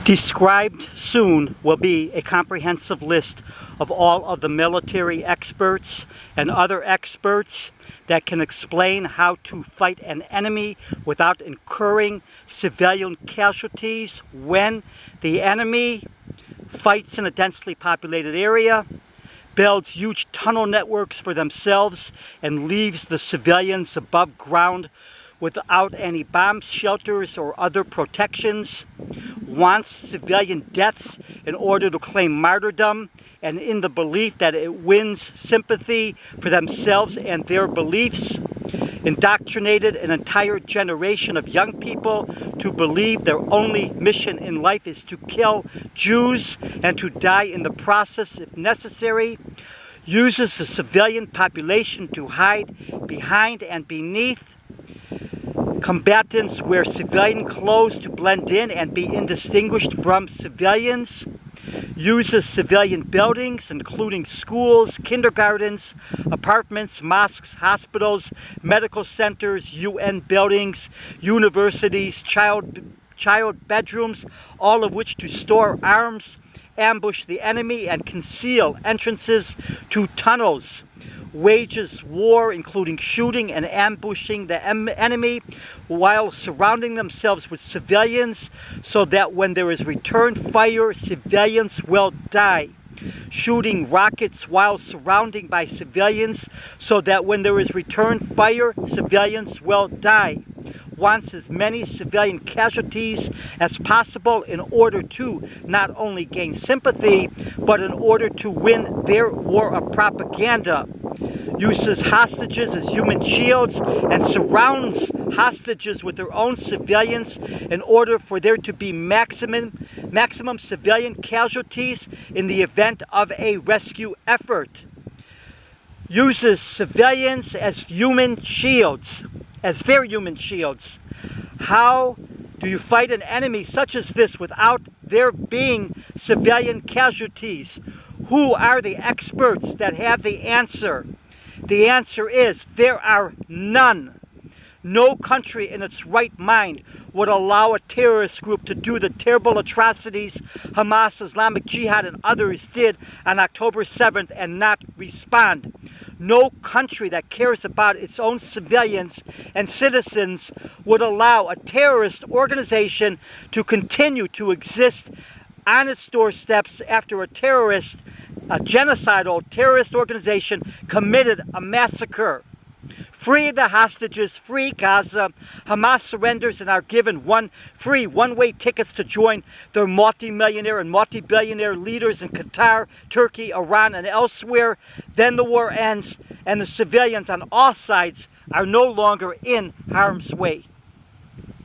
Described soon will be a comprehensive list of all of the military experts and other experts that can explain how to fight an enemy without incurring civilian casualties when the enemy fights in a densely populated area, builds huge tunnel networks for themselves, and leaves the civilians above ground without any bomb shelters or other protections, wants civilian deaths in order to claim martyrdom, and in the belief that it wins sympathy for themselves and their beliefs, indoctrinated an entire generation of young people to believe their only mission in life is to kill Jews and to die in the process if necessary, uses the civilian population to hide behind and beneath combatants, wear civilian clothes to blend in and be indistinguished from civilians, uses civilian buildings including schools, kindergartens, apartments, mosques, hospitals, medical centers, UN buildings, universities, child bedrooms, all of which to store arms, ambush the enemy, and conceal entrances to tunnels. Wages war, including shooting and ambushing the enemy while surrounding themselves with civilians so that when there is return fire, civilians will die. Shooting rockets while surrounding by civilians so that when there is return fire, civilians will die. Wants as many civilian casualties as possible in order to not only gain sympathy, but in order to win their war of propaganda. Uses hostages as human shields and surrounds hostages with their own civilians in order for there to be maximum civilian casualties in the event of a rescue effort. Uses civilians as human shields, as their human shields. How do you fight an enemy such as this without there being civilian casualties? Who are the experts that have the answer? The answer is there are none. No country in its right mind would allow a terrorist group to do the terrible atrocities Hamas, Islamic Jihad, and others did on October 7th and not respond. No country that cares about its own civilians and citizens would allow a terrorist organization to continue to exist on its doorsteps after a genocidal terrorist organization committed a massacre. Free the hostages, free Gaza. Hamas surrenders and are given free one-way tickets to join their multi-millionaire and multi-billionaire leaders in Qatar, Turkey, Iran, and elsewhere. Then the war ends and the civilians on all sides are no longer in harm's way.